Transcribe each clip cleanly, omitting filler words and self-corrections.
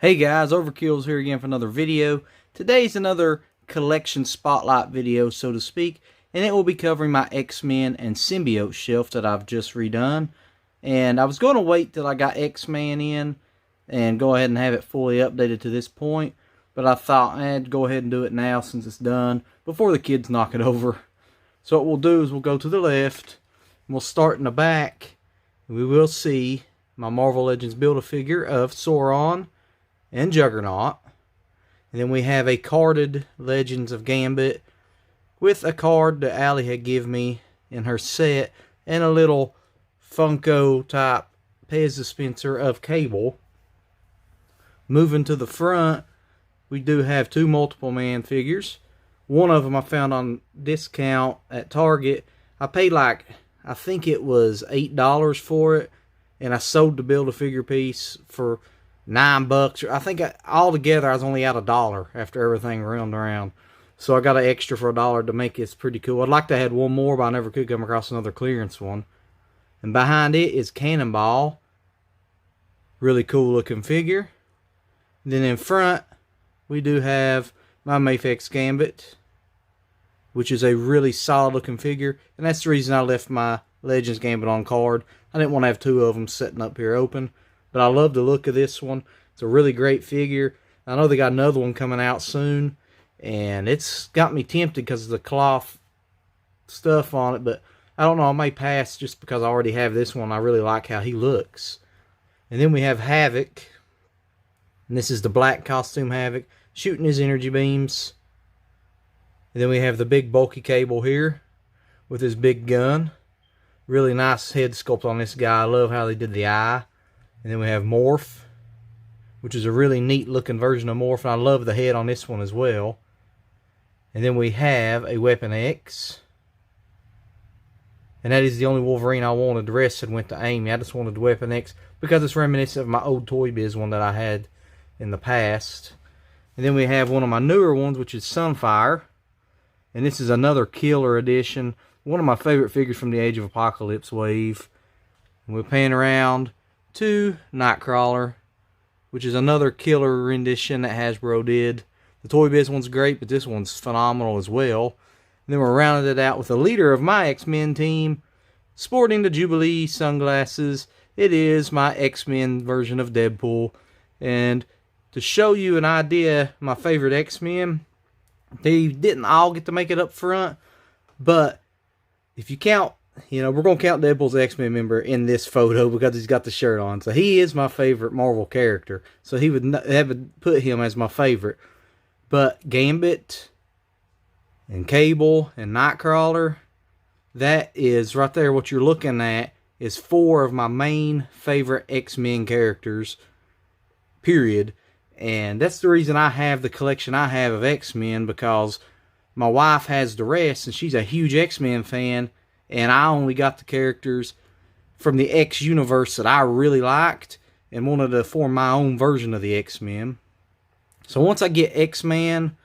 Hey guys, Overkill's here again for another video. Today's another collection spotlight video, so to speak, and it will be covering my X-Men and Symbiote shelf that I've just redone. And I was going to wait till I got X-Men in and go ahead and have it fully updated to this point, but I thought I'd go ahead and do it now since it's done before the kids knock it over. So what we'll do is we'll go to the left and we'll start in the back. We will see my Marvel Legends Build-A-Figure of Sauron and Juggernaut. And then we have a carded Legends of Gambit with a card that Allie had given me in her set and a little Funko type Pez dispenser of Cable. Moving to the front, we do have two multiple man figures. One of them I found on discount at Target. I paid like, I think it was $8 for it, and I sold the Build-A-Figure piece for $9. I think altogether I was only out $1 after everything around. So I got an extra for $1 to make it pretty cool. I'd like to have one more, but I never could come across another clearance one. And behind it is Cannonball. Really cool looking figure. And then in front, we do have my Mafex Gambit, which is a really solid looking figure. And that's the reason I left my Legends Gambit on card. I didn't want to have two of them sitting up here open. But I love the look of this one. It's a really great figure. I know they got another one coming out soon. And it's got me tempted because of the cloth stuff on it. But I don't know, I may pass just because I already have this one. I really like how he looks. And then we have Havoc. And this is the black costume Havoc, shooting his energy beams. And then we have the big bulky Cable here with his big gun. Really nice head sculpt on this guy. I love how they did the eye. And then we have Morph, which is a really neat looking version of Morph. And I love the head on this one as well. And then we have a Weapon X. And that is the only Wolverine I wanted. The rest had went to Amy. I just wanted the Weapon X because it's reminiscent of my old Toy Biz one that I had in the past. And then we have one of my newer ones, which is Sunfire. And this is another killer edition. One of my favorite figures from the Age of Apocalypse wave. And we'll pan around to Nightcrawler, which is another killer rendition that Hasbro did. The Toy Biz one's great, but this one's phenomenal as well. And then we're rounding it out with the leader of my X-Men team, sporting the Jubilee sunglasses. It is my X-Men version of Deadpool. And to show you an idea, my favorite X-Men, they didn't all get to make it up front, but if you count, we're going to count Deadpool's X-Men member in this photo because he's got the shirt on. So he is my favorite Marvel character. So he would have put him as my favorite. But Gambit and Cable and Nightcrawler, that is right there what you're looking at is four of my main favorite X-Men characters, period. And that's the reason I have the collection I have of X-Men, because my wife has the rest and she's a huge X-Men fan. And I only got the characters from the X universe that I really liked and wanted to form my own version of the X-Men. So once I get X-Man,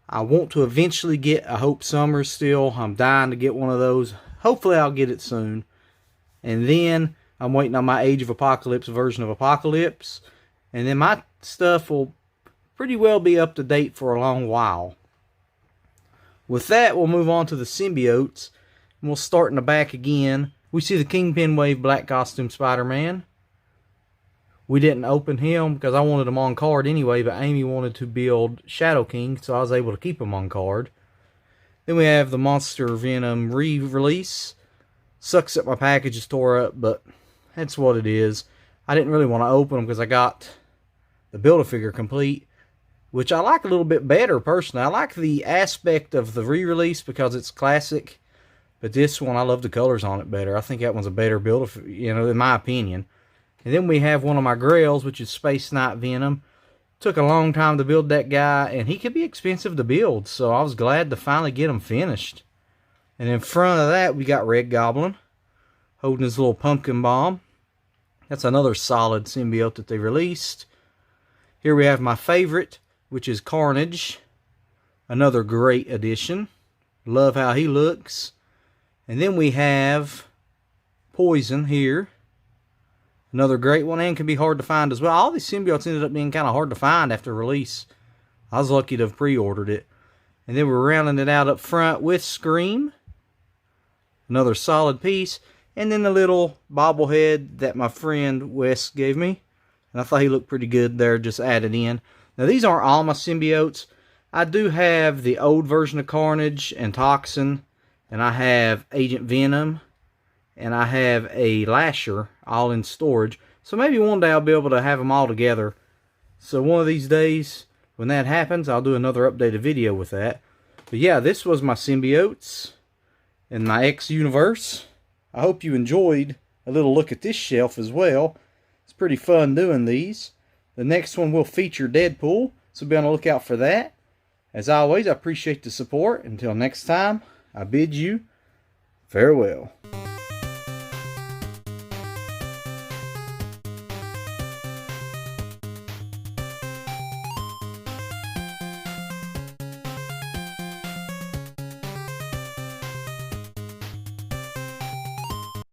I want to eventually get a Hope Summers still. I'm dying to get one of those. Hopefully I'll get it soon. And then I'm waiting on my Age of Apocalypse version of Apocalypse. And then my stuff will pretty well be up to date for a long while. With that, we'll move on to the Symbiotes. And we'll start in the back again. We see the Kingpin Wave Black Costume Spider-Man. We didn't open him because I wanted him on card anyway, but Amy wanted to build Shadow King, so I was able to keep him on card. Then we have the Monster Venom re-release. Sucks that my package is tore up, but that's what it is. I didn't really want to open them because I got the Build-A-Figure complete, which I like a little bit better personally. I like the aspect of the re-release because it's classic. But this one, I love the colors on it better. I think that one's a better build, in my opinion. And then we have one of my Grails, which is Space Knight Venom. Took a long time to build that guy, and he could be expensive to build. So I was glad to finally get him finished. And in front of that, we got Red Goblin, holding his little pumpkin bomb. That's another solid symbiote that they released. Here we have my favorite, which is Carnage. Another great addition. Love how he looks. And then we have Poison here. Another great one, and can be hard to find as well. All these symbiotes ended up being kind of hard to find after release. I was lucky to have pre-ordered it. And then we're rounding it out up front with Scream. Another solid piece. And then the little bobblehead that my friend Wes gave me. And I thought he looked pretty good there, just added in. Now these aren't all my symbiotes. I do have the old version of Carnage and Toxin. And I have Agent Venom. And I have a Lasher all in storage. So maybe one day I'll be able to have them all together. So one of these days, when that happens, I'll do another updated video with that. But yeah, this was my symbiotes in my X universe. I hope you enjoyed a little look at this shelf as well. It's pretty fun doing these. The next one will feature Deadpool, so be on the lookout for that. As always, I appreciate the support. Until next time, I bid you farewell.